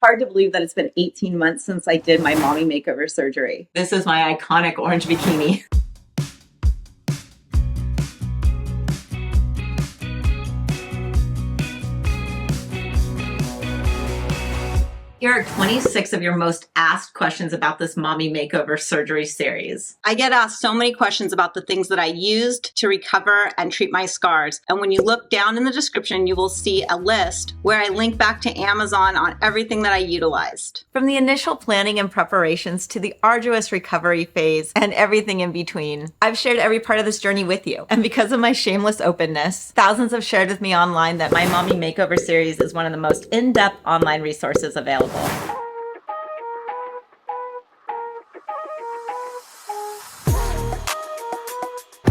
Hard to believe that it's been 18 months since I did my mommy makeover surgery. This is my iconic orange bikini. Here are 26 of your most asked questions about this mommy makeover surgery series. I get asked so many questions about the things that I used to recover and treat my scars. And when you look down in the description, you will see a list where I link back to Amazon on everything that I utilized. From the initial planning and preparations to the arduous recovery phase and everything in between, I've shared every part of this journey with you. And because of my shameless openness, thousands have shared with me online that my mommy makeover series is one of the most in-depth online resources available.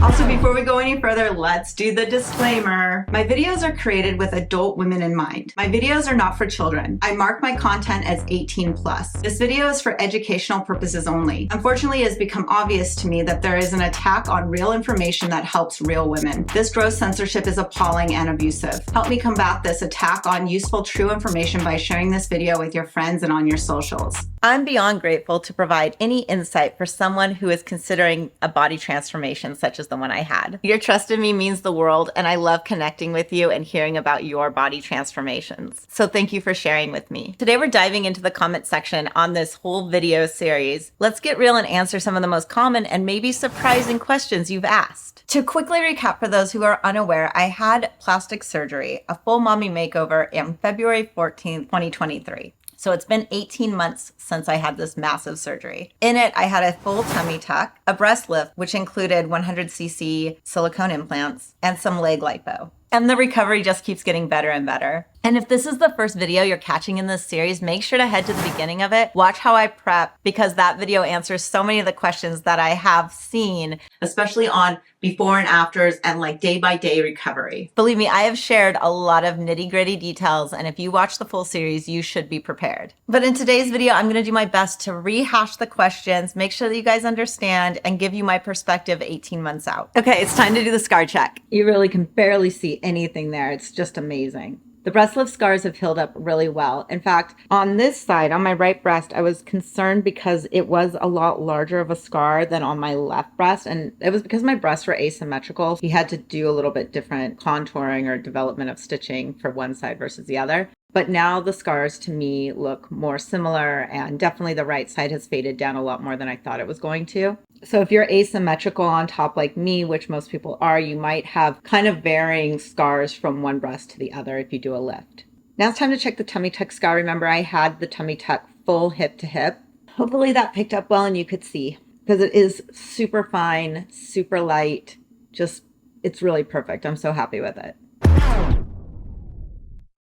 Also, before we go any further, let's do the disclaimer. My videos are created with adult women in mind. My videos are not for children. I mark my content as 18 plus. This video is for educational purposes only. Unfortunately, it has become obvious to me that there is an attack on real information that helps real women. This gross censorship is appalling and abusive. Help me combat this attack on useful, true information by sharing this video with your friends and on your socials. I'm beyond grateful to provide any insight for someone who is considering a body transformation such as the one I had. Your trust in me means the world, and I love connecting with you and hearing about your body transformations. So thank you for sharing with me. Today we're diving into the comment section on this whole video series. Let's get real and answer some of the most common and maybe surprising questions you've asked. To quickly recap for those who are unaware, I had plastic surgery, a full mommy makeover, on February 14th, 2023. So it's been 18 months since I had this massive surgery. In it, I had a full tummy tuck, a breast lift, which included 100cc silicone implants, and some leg lipo. And the recovery just keeps getting better and better. And if this is the first video you're catching in this series, make sure to head to the beginning of it. Watch how I prep, because that video answers so many of the questions that I have seen, Especially on before and afters and like day by day recovery. Believe me, I have shared a lot of nitty-gritty details, and if you watch the full series, you should be prepared. But in today's video, I'm gonna do my best to rehash the questions, make sure that you guys understand, and give you my perspective 18 months out. Okay, it's time to do the scar check. You really can barely see anything there. It's just amazing. The breast lift scars have healed up really well. In fact, on this side, on my right breast, I was concerned because it was a lot larger of a scar than on my left breast. And it was because my breasts were asymmetrical. He had to do a little bit different contouring or development of stitching for one side versus the other. But now the scars to me look more similar, and definitely the right side has faded down a lot more than I thought it was going to. So if you're asymmetrical on top like me, which most people are, you might have kind of varying scars from one breast to the other if you do a lift. Now it's time to check the tummy tuck scar. Remember, I had the tummy tuck full hip to hip. Hopefully that picked up well and you could see, because it is super fine, super light. Just, it's really perfect. I'm so happy with it.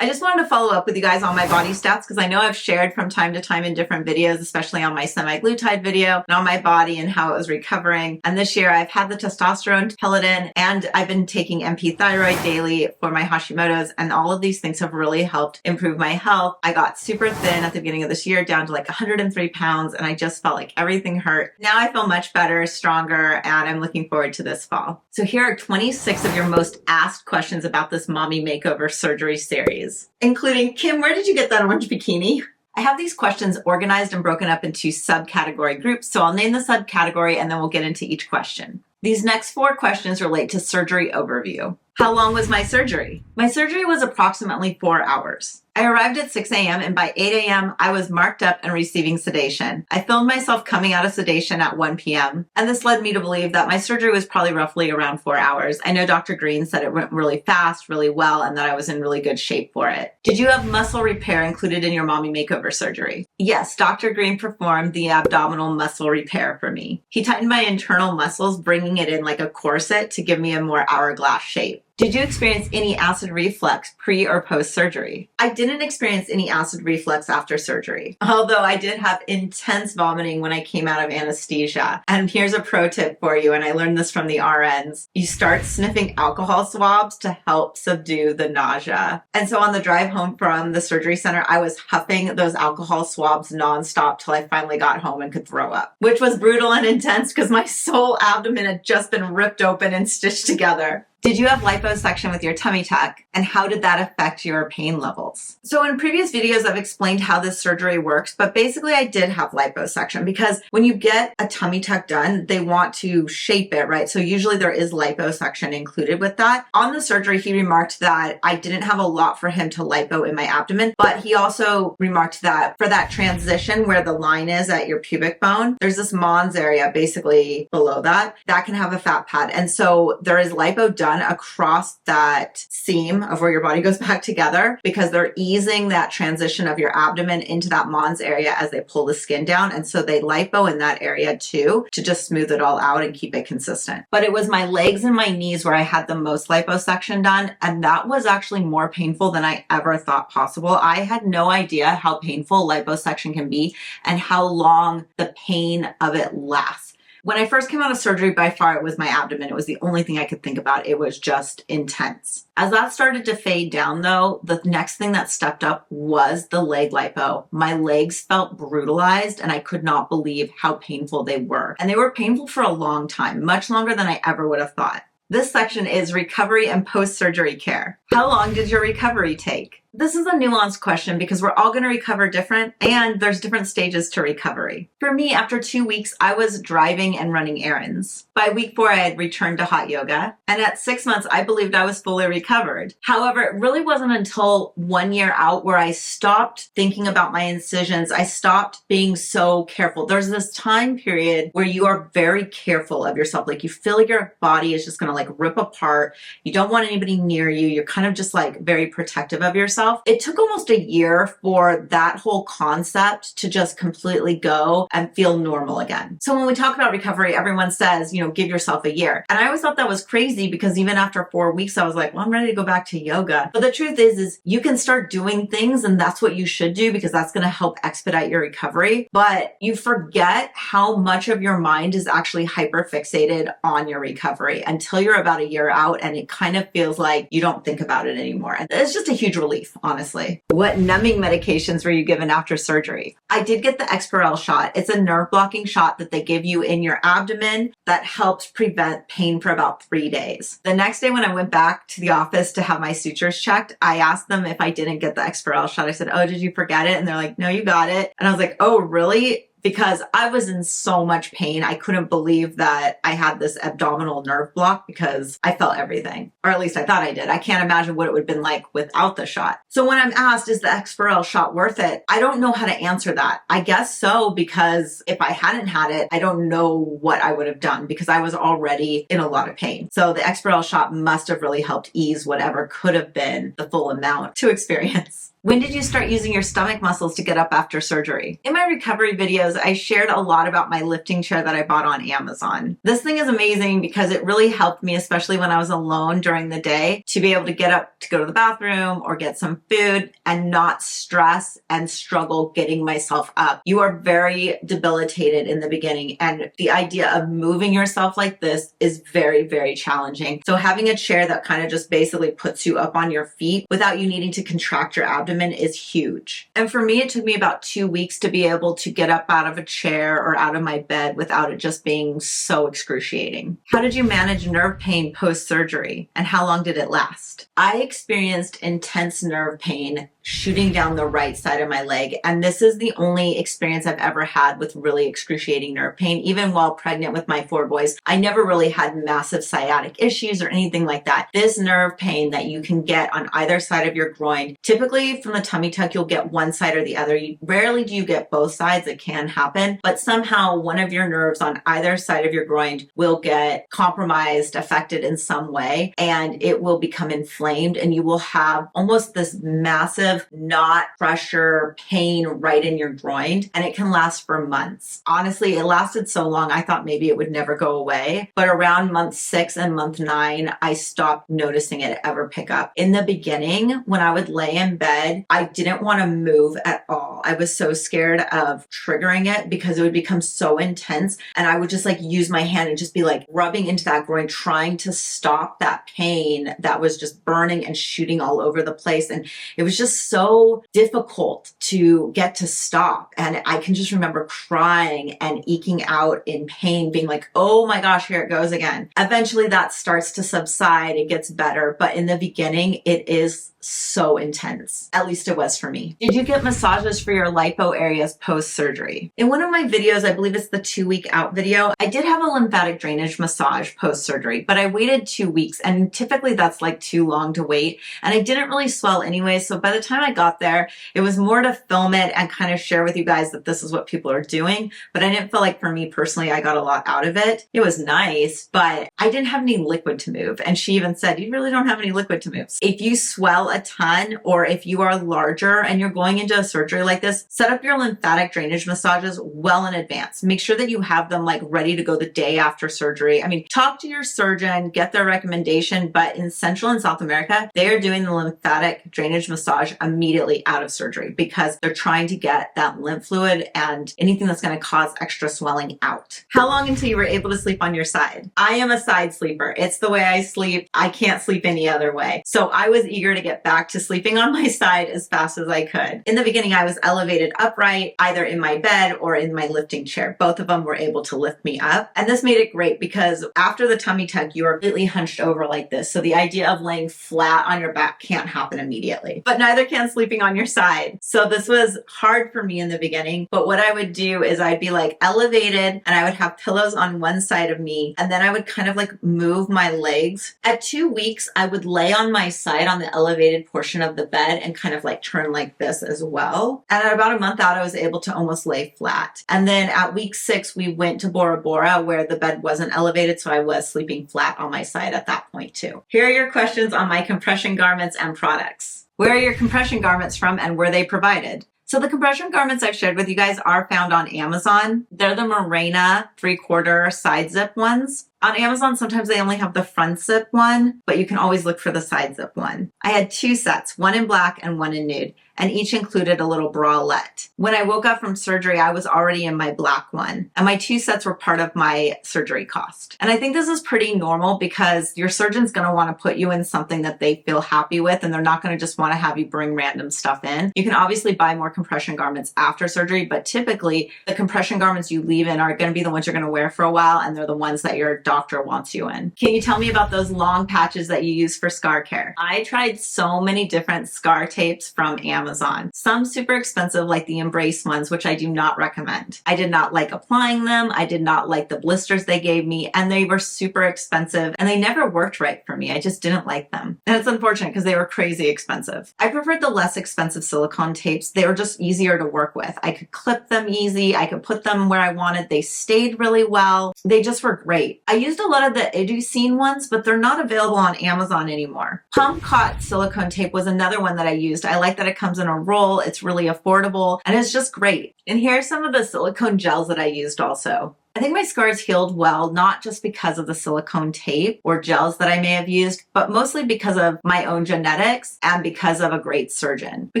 I just wanted to follow up with you guys on my body stats, because I know I've shared from time to time in different videos, especially on my semi-glutide video and on my body and how it was recovering. And this year I've had the testosterone pellet in, and I've been taking MP thyroid daily for my Hashimoto's, and all of these things have really helped improve my health. I got super thin at the beginning of this year, down to like 103 pounds, and I just felt like everything hurt. Now I feel much better, stronger, and I'm looking forward to this fall. So here are 26 of your most asked questions about this mommy makeover surgery series, including, Kim, where did you get that orange bikini? I have these questions organized and broken up into subcategory groups, so I'll name the subcategory and then we'll get into each question. These next 4 questions relate to surgery overview. How long was my surgery? My surgery was approximately 4 hours. I arrived at 6 a.m. and by 8 a.m. I was marked up and receiving sedation. I filmed myself coming out of sedation at 1 p.m. and this led me to believe that my surgery was probably roughly around 4 hours. I know Dr. Green said it went really fast, really well, and that I was in really good shape for it. Did you have muscle repair included in your mommy makeover surgery? Yes, Dr. Green performed the abdominal muscle repair for me. He tightened my internal muscles, bringing it in like a corset to give me a more hourglass shape. Did you experience any acid reflux pre or post surgery? I didn't experience any acid reflux after surgery, although I did have intense vomiting when I came out of anesthesia. And here's a pro tip for you, and I learned this from the RNs. You start sniffing alcohol swabs to help subdue the nausea. And so on the drive home from the surgery center, I was huffing those alcohol swabs nonstop till I finally got home and could throw up, which was brutal and intense because my whole abdomen had just been ripped open and stitched together. Did you have liposuction with your tummy tuck? And how did that affect your pain levels? So in previous videos, I've explained how this surgery works, but basically I did have liposuction because when you get a tummy tuck done, they want to shape it, right? So usually there is liposuction included with that. On the surgery, he remarked that I didn't have a lot for him to lipo in my abdomen, but he also remarked that for that transition where the line is at your pubic bone, there's this mons area basically below that can have a fat pad. And so there is lipo done across that seam of where your body goes back together because they're easing that transition of your abdomen into that mons area as they pull the skin down. And so they lipo in that area too to just smooth it all out and keep it consistent. But it was my legs and my knees where I had the most liposuction done. And that was actually more painful than I ever thought possible. I had no idea how painful liposuction can be and how long the pain of it lasts. When I first came out of surgery, by far it was my abdomen. It was the only thing I could think about. It was just intense. As that started to fade down though, the next thing that stepped up was the leg lipo. My legs felt brutalized and I could not believe how painful they were. And they were painful for a long time, much longer than I ever would have thought. This section is recovery and post-surgery care. How long did your recovery take? This is a nuanced question because we're all going to recover different and there's different stages to recovery. For me, after 2 weeks, I was driving and running errands. By week 4, I had returned to hot yoga. And at 6 months, I believed I was fully recovered. However, it really wasn't until 1 year out where I stopped thinking about my incisions. I stopped being so careful. There's this time period where you are very careful of yourself. Like you feel like your body is just going to like rip apart. You don't want anybody near you. You're kind of just like very protective of yourself. It took almost a year for that whole concept to just completely go and feel normal again. So when we talk about recovery, everyone says, give yourself a year. And I always thought that was crazy because even after 4 weeks, I was like, well, I'm ready to go back to yoga. But the truth is you can start doing things and that's what you should do because that's going to help expedite your recovery. But you forget how much of your mind is actually hyper fixated on your recovery until you're about a year out and it kind of feels like you don't think about it anymore. And it's just a huge relief. Honestly. What numbing medications were you given after surgery? I did get the Exparel shot. It's a nerve blocking shot that they give you in your abdomen that helps prevent pain for about 3 days. The next day when I went back to the office to have my sutures checked, I asked them if I didn't get the Exparel shot. I said, oh, did you forget it? And they're like, no, you got it. And I was like, oh, really? Because I was in so much pain. I couldn't believe that I had this abdominal nerve block because I felt everything. Or at least I thought I did. I can't imagine what it would have been like without the shot. So when I'm asked, is the Exparel shot worth it? I don't know how to answer that. I guess so, because if I hadn't had it, I don't know what I would have done because I was already in a lot of pain. So the Exparel shot must have really helped ease whatever could have been the full amount to experience. When did you start using your stomach muscles to get up after surgery? In my recovery videos, I shared a lot about my lifting chair that I bought on Amazon. This thing is amazing because it really helped me, especially when I was alone during the day, to be able to get up to go to the bathroom or get some food and not stress and struggle getting myself up. You are very debilitated in the beginning, and the idea of moving yourself like this is very, very challenging. So having a chair that kind of just basically puts you up on your feet without you needing to contract your abdomen is huge. And for me, it took me about 2 weeks to be able to get up out of a chair or out of my bed without it just being so excruciating. How did you manage nerve pain post-surgery, and how long did it last? I experienced intense nerve pain shooting down the right side of my leg. And this is the only experience I've ever had with really excruciating nerve pain. Even while pregnant with my 4 boys, I never really had massive sciatic issues or anything like that. This nerve pain that you can get on either side of your groin, typically from the tummy tuck, you'll get one side or the other. Rarely do you get both sides. It can happen, but somehow one of your nerves on either side of your groin will get compromised, affected in some way, and it will become inflamed, and you will have almost this massive knot, pressure, pain right in your groin, and it can last for months. Honestly, it lasted so long, I thought maybe it would never go away, but around month 6 and month 9, I stopped noticing it ever pick up. In the beginning, when I would lay in bed bed, I didn't want to move at all. I was so scared of triggering it because it would become so intense. And I would just like use my hand and just be like rubbing into that groin, trying to stop that pain that was just burning and shooting all over the place. And it was just so difficult to get to stop. And I can just remember crying and eking out in pain, being like, oh my gosh, here it goes again. Eventually that starts to subside. It gets better. But in the beginning, it is so intense. At least it was for me. Did you get massages for your lipo areas post-surgery? In one of my videos, I believe it's the 2-week out video, I did have a lymphatic drainage massage post-surgery, but I waited 2 weeks, and typically that's like too long to wait. And I didn't really swell anyway, so by the time I got there, it was more to film it and kind of share with you guys that this is what people are doing. But I didn't feel like, for me personally, I got a lot out of it. It was nice, but I didn't have any liquid to move. And she even said, you really don't have any liquid to move. If you swell a ton, or if you are larger and you're going into a surgery like this, set up your lymphatic drainage massages well in advance. Make sure that you have them like ready to go the day after surgery. I mean, talk to your surgeon, get their recommendation, but in Central and South America, they are doing the lymphatic drainage massage immediately out of surgery because they're trying to get that lymph fluid and anything that's going to cause extra swelling out. How long until you were able to sleep on your side? I am a side sleeper. It's the way I sleep. I can't sleep any other way. So I was eager to get back to sleeping on my side as fast as I could. In the beginning, I was elevated upright, either in my bed or in my lifting chair. Both of them were able to lift me up. And this made it great because after the tummy tuck, you are completely hunched over like this. So the idea of laying flat on your back can't happen immediately, but neither can sleeping on your side. So this was hard for me in the beginning, but what I would do is I'd be like elevated and I would have pillows on one side of me. And then I would kind of like move my legs. At 2 weeks, I would lay on my side on the elevated portion of the bed and kind of like turn like this as well. And at about a month out, I was able to almost lay flat. And then at week 6, we went to Bora Bora where the bed wasn't elevated. So I was sleeping flat on my side at that point too. Here are your questions on my compression garments and products. Where are your compression garments from and were they provided? So the compression garments I've shared with you guys are found on Amazon. They're the Morena 3/4 side zip ones. On Amazon, sometimes they only have the front zip one, but you can always look for the side zip one. I had 2 sets, one in black and one in nude, and each included a little bralette. When I woke up from surgery, I was already in my black one, and my 2 sets were part of my surgery cost. And I think this is pretty normal because your surgeon's gonna wanna put you in something that they feel happy with, and they're not gonna just wanna have you bring random stuff in. You can obviously buy more compression garments after surgery, but typically the compression garments you leave in are gonna be the ones you're gonna wear for a while, and they're the ones that your doctor wants you in. Can you tell me about those long patches that you use for scar care? I tried so many different scar tapes from Amazon. Some super expensive like the Embrace ones, which I do not recommend. I did not like applying them. I did not like the blisters they gave me, and they were super expensive and they never worked right for me. I just didn't like them. And it's unfortunate because they were crazy expensive. I preferred the less expensive silicone tapes. They were just easier to work with. I could clip them easy. I could put them where I wanted. They stayed really well. They just were great. I used a lot of the Educine ones, but they're not available on Amazon anymore. Pump Cot silicone tape was another one that I used. I like that it comes in a roll. It's really affordable and it's just great. And here are some of the silicone gels that I used also. I think my scars healed well, not just because of the silicone tape or gels that I may have used, but mostly because of my own genetics and because of a great surgeon. We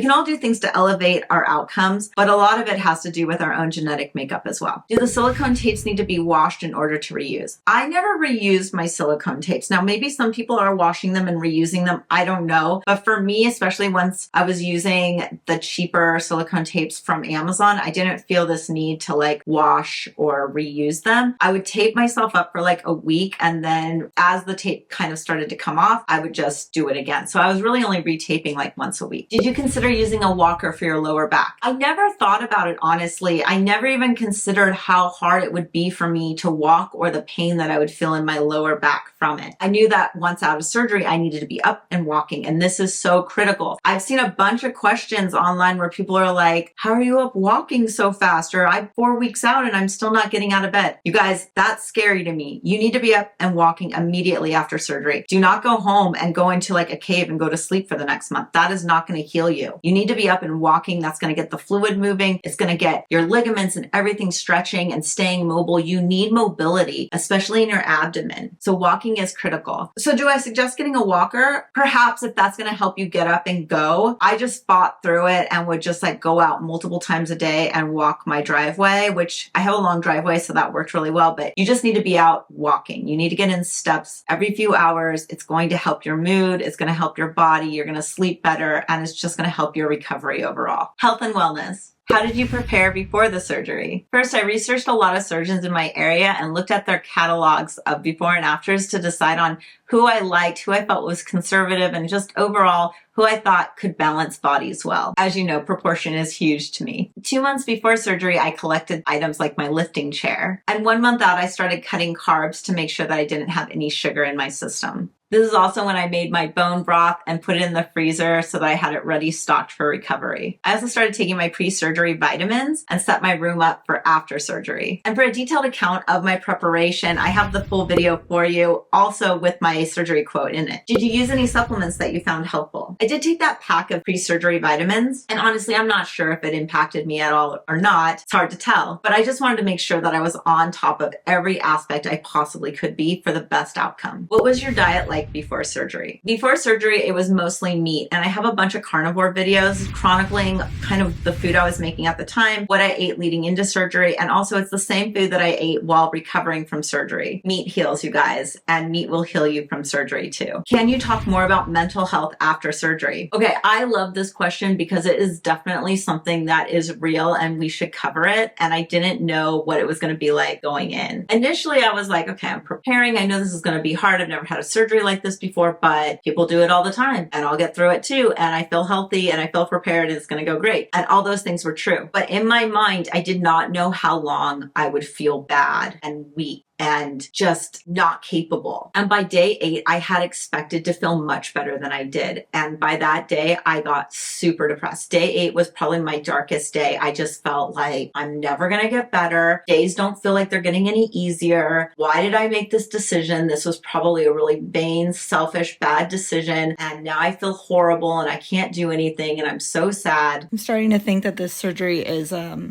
can all do things to elevate our outcomes, but a lot of it has to do with our own genetic makeup as well. Do the silicone tapes need to be washed in order to reuse? I never reused my silicone tapes. Now, maybe some people are washing them and reusing them. I don't know. But for me, especially once I was using the cheaper silicone tapes from Amazon, I didn't feel this need to like wash or reuse them. I would tape myself up for like a week, and then as the tape kind of started to come off, I would just do it again. So I was really only retaping like once a week. Did you consider using a walker for your lower back? I never thought about it, honestly. I never even considered how hard it would be for me to walk or the pain that I would feel in my lower back from it. I knew that once out of surgery, I needed to be up and walking, and this is so critical. I've seen a bunch of questions online where people are like, how are you up walking so fast? Or I'm 4 weeks out and I'm still not getting out of of bed. You guys, that's scary to me. You need to be up and walking immediately after surgery. Do not go home and go into like a cave and go to sleep for the next month. That is not going to heal you. You need to be up and walking. That's going to get the fluid moving. It's going to get your ligaments and everything stretching and staying mobile. You need mobility, especially in your abdomen. So walking is critical. So do I suggest getting a walker? Perhaps, if that's going to help you get up and go. I just fought through it and would just like go out multiple times a day and walk my driveway, which I have a long driveway, so that worked really well. But you just need to be out walking. You need to get in steps every few hours. It's going to help your mood. It's going to help your body. You're going to sleep better, and it's just going to help your recovery overall. Health and wellness. How did you prepare before the surgery? First, I researched a lot of surgeons in my area and looked at their catalogs of before and afters to decide on who I liked, who I felt was conservative, and just overall who I thought could balance bodies well. As you know, proportion is huge to me. 2 months before surgery, I collected items like my lifting chair. And 1 month out, I started cutting carbs to make sure that I didn't have any sugar in my system. This is also when I made my bone broth and put it in the freezer so that I had it ready stocked for recovery. I also started taking my pre-surgery vitamins and set my room up for after surgery. And for a detailed account of my preparation, I have the full video for you, also with my surgery quote in it. Did you use any supplements that you found helpful? I did take that pack of pre-surgery vitamins, and honestly, I'm not sure if it impacted me at all or not. It's hard to tell, but I just wanted to make sure that I was on top of every aspect I possibly could be for the best outcome. What was your diet like before surgery? Before surgery, it was mostly meat, and I have a bunch of carnivore videos chronicling kind of the food I was making at the time, what I ate leading into surgery, and also it's the same food that I ate while recovering from surgery. Meat heals, you guys, and meat will heal you from surgery too. Can you talk more about mental health after surgery? Okay, I love this question because it is definitely something that is real and we should cover it, and I didn't know what it was going to be like going in. Initially, I was like, okay, I'm preparing. I know this is going to be hard. I've never had a surgery like this before, but people do it all the time, and I'll get through it too, and I feel healthy and I feel prepared and it's going to go great. And all those things were true. But in my mind, I did not know how long I would feel bad and weak and just not capable. And by day 8, I had expected to feel much better than I did. And by that day, I got super depressed. Day 8 was probably my darkest day. I just felt like I'm never gonna get better. Days don't feel like they're getting any easier. Why did I make this decision? This was probably a really vain, selfish, bad decision. And now I feel horrible and I can't do anything and I'm so sad. I'm starting to think that this surgery is a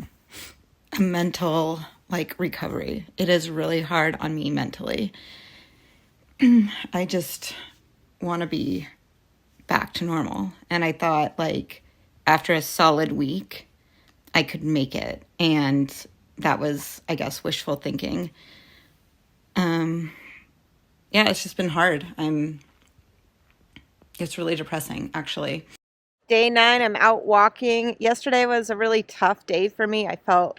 mental recovery. It is really hard on me mentally. I just want to be back to normal. And I thought after a solid week, I could make it. And that was, I guess, wishful thinking. Yeah, it's just been hard. It's really depressing, actually. Day 9, I'm out walking. Yesterday was a really tough day for me. I felt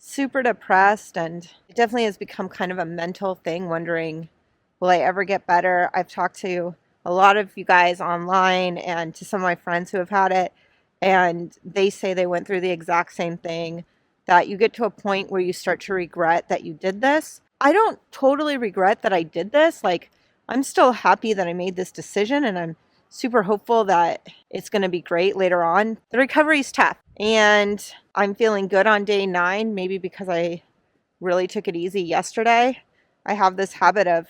super depressed, and it definitely has become kind of a mental thing, wondering, will I ever get better? I've talked to a lot of you guys online and to some of my friends who have had it, and they say they went through the exact same thing, that you get to a point where you start to regret that you did this. I don't totally regret that I did this. I'm still happy that I made this decision, and I'm super hopeful that it's going to be great later on. The recovery's tough, and I'm feeling good on day 9, maybe because I really took it easy yesterday. I have this habit of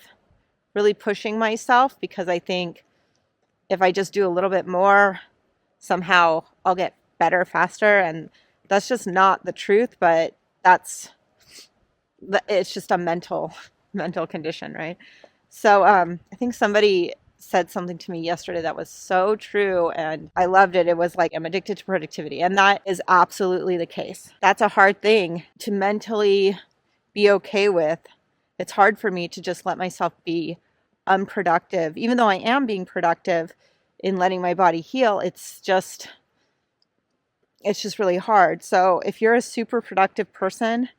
really pushing myself because I think if I just do a little bit more, somehow I'll get better faster, and that's just not the truth, but it's just a mental condition, right? So I think somebody said something to me yesterday that was so true, and I loved it. It was like, I'm addicted to productivity, and that is absolutely the case. That's a hard thing to mentally be okay with. It's hard for me to just let myself be unproductive, even though I am being productive in letting my body heal. It's just really hard. So if you're a super productive person,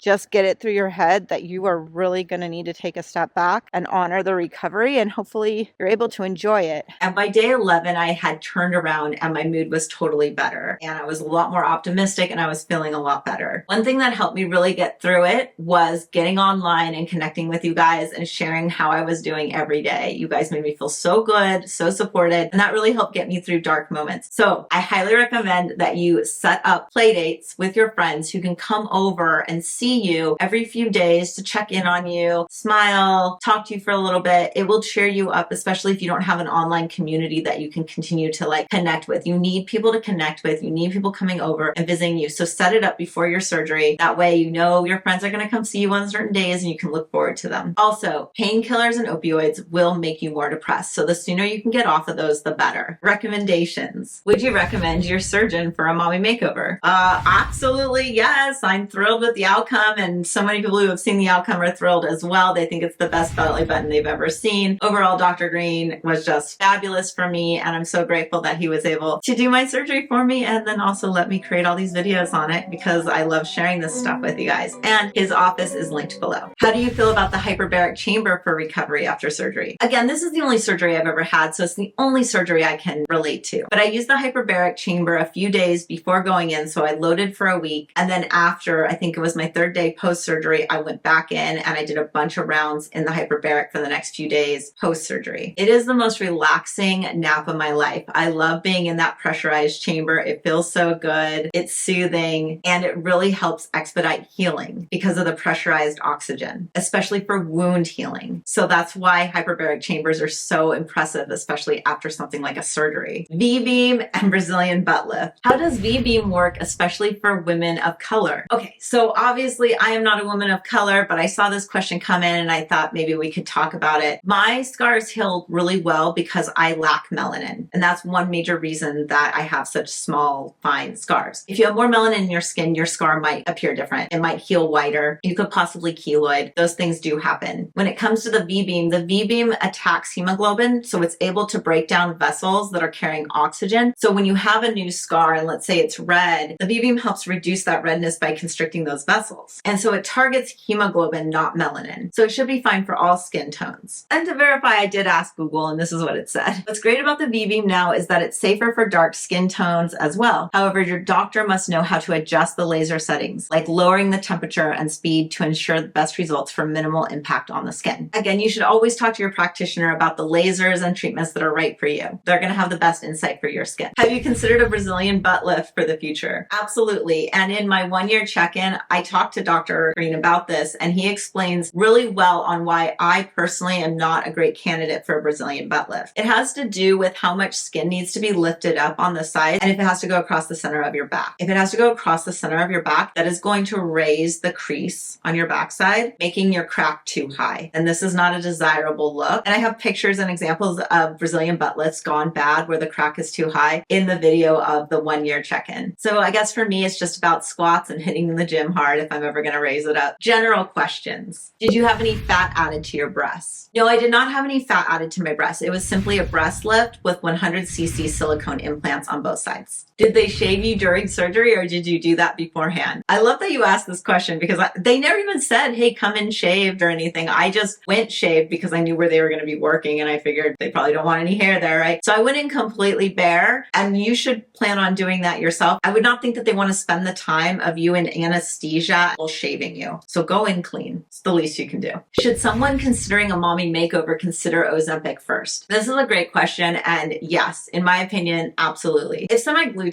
just get it through your head that you are really going to need to take a step back and honor the recovery, and hopefully you're able to enjoy it. And by day 11, I had turned around and my mood was totally better. And I was a lot more optimistic and I was feeling a lot better. One thing that helped me really get through it was getting online and connecting with you guys and sharing how I was doing every day. You guys made me feel so good, so supported, and that really helped get me through dark moments. So I highly recommend that you set up play dates with your friends who can come over and see see you every few days to check in on you, smile, talk to you for a little bit. It will cheer you up, especially if you don't have an online community that you can continue to like connect with. You need people to connect with. You need people coming over and visiting you. So set it up before your surgery. That way, you know your friends are going to come see you on certain days and you can look forward to them. Also, painkillers and opioids will make you more depressed. So the sooner you can get off of those, the better. Recommendations. Would you recommend your surgeon for a mommy makeover? Absolutely, yes. I'm thrilled with the outcome, and so many people who have seen the outcome are thrilled as well. They think it's the best belly button they've ever seen. Overall, Dr. Green was just fabulous for me, and I'm so grateful that he was able to do my surgery for me and then also let me create all these videos on it because I love sharing this stuff with you guys. And his office is linked below. How do you feel about the hyperbaric chamber for recovery after surgery? Again, this is the only surgery I've ever had, so it's the only surgery I can relate to. But I used the hyperbaric chamber a few days before going in, so I loaded for a week. And then after, I think it was my third day post-surgery, I went back in and I did a bunch of rounds in the hyperbaric for the next few days post-surgery. It is the most relaxing nap of my life. I love being in that pressurized chamber. It feels so good. It's soothing, and it really helps expedite healing because of the pressurized oxygen, especially for wound healing. So that's why hyperbaric chambers are so impressive, especially after something like a surgery. VBeam and Brazilian butt lift. How does VBeam work, especially for women of color? Okay, so obviously I am not a woman of color, but I saw this question come in and I thought maybe we could talk about it. My scars healed really well because I lack melanin, and that's one major reason that I have such small, fine scars. If you have more melanin in your skin, your scar might appear different. It might heal whiter. You could possibly keloid. Those things do happen. When it comes to the VBeam attacks hemoglobin, so it's able to break down vessels that are carrying oxygen. So when you have a new scar, and let's say it's red, the VBeam helps reduce that redness by constricting those vessels. And so it targets hemoglobin, not melanin. So it should be fine for all skin tones. And to verify, I did ask Google, and this is what it said. What's great about the VBeam now is that it's safer for dark skin tones as well. However, your doctor must know how to adjust the laser settings, like lowering the temperature and speed to ensure the best results for minimal impact on the skin. Again, you should always talk to your practitioner about the lasers and treatments that are right for you. They're going to have the best insight for your skin. Have you considered a Brazilian butt lift for the future? Absolutely. And in my 1-year check-in, I talked to Dr. Green about this, and he explains really well on why I personally am not a great candidate for a Brazilian butt lift. It has to do with how much skin needs to be lifted up on the side, and if it has to go across the center of your back. If it has to go across the center of your back, that is going to raise the crease on your backside, making your crack too high. And this is not a desirable look. And I have pictures and examples of Brazilian butt lifts gone bad where the crack is too high in the video of the 1-year check-in. So I guess for me, it's just about squats and hitting the gym hard if I'm ever going to raise it up. General questions. Did you have any fat added to your breasts? No, I did not have any fat added to my breasts. It was simply a breast lift with 100cc silicone implants on both sides. Did they shave you during surgery, or did you do that beforehand? I love that you asked this question because they never even said, hey, come in shaved or anything. I just went shaved because I knew where they were going to be working, and I figured they probably don't want any hair there, right? So I went in completely bare, and you should plan on doing that yourself. I would not think that they want to spend the time of you in anesthesia while shaving you. So go in clean. It's the least you can do. Should someone considering a mommy makeover consider Ozempic first? This is a great question, and yes, in my opinion, absolutely. If semaglutide,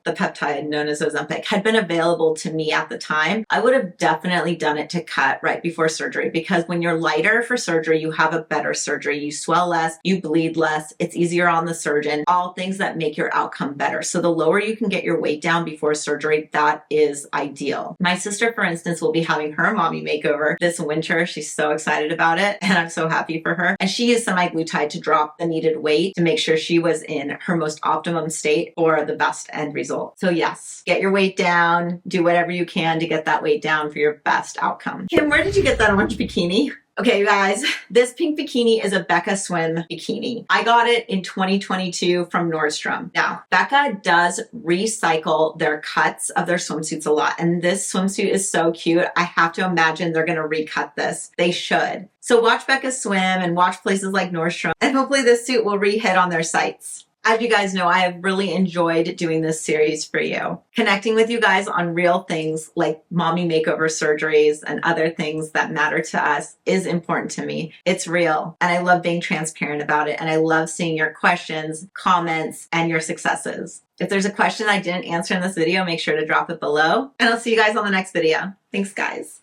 the peptide known as Ozempic, had been available to me at the time, I would have definitely done it to cut right before surgery, because when you're lighter for surgery, you have a better surgery. You swell less, you bleed less, it's easier on the surgeon, all things that make your outcome better. So the lower you can get your weight down before surgery, that is ideal. My sister, for instance, will be having her mommy makeover this winter. She's so excited about it, and I'm so happy for her. And she used semaglutide to drop the needed weight to make sure she was in her most optimum state for the best end result. So yes, get your weight down, do whatever you can to get that weight down for your best outcome. Kim, where did you get that orange bikini? Okay, you guys, this pink bikini is a Becca Swim bikini. I got it in 2022 from Nordstrom. Now, Becca does recycle their cuts of their swimsuits a lot, and this swimsuit is so cute. I have to imagine they're going to recut this. They should. So watch Becca Swim and watch places like Nordstrom, and hopefully this suit will re-hit on their sites. As you guys know, I have really enjoyed doing this series for you. Connecting with you guys on real things like mommy makeover surgeries and other things that matter to us is important to me. It's real, and I love being transparent about it, and I love seeing your questions, comments, and your successes. If there's a question I didn't answer in this video, make sure to drop it below, and I'll see you guys on the next video. Thanks, guys.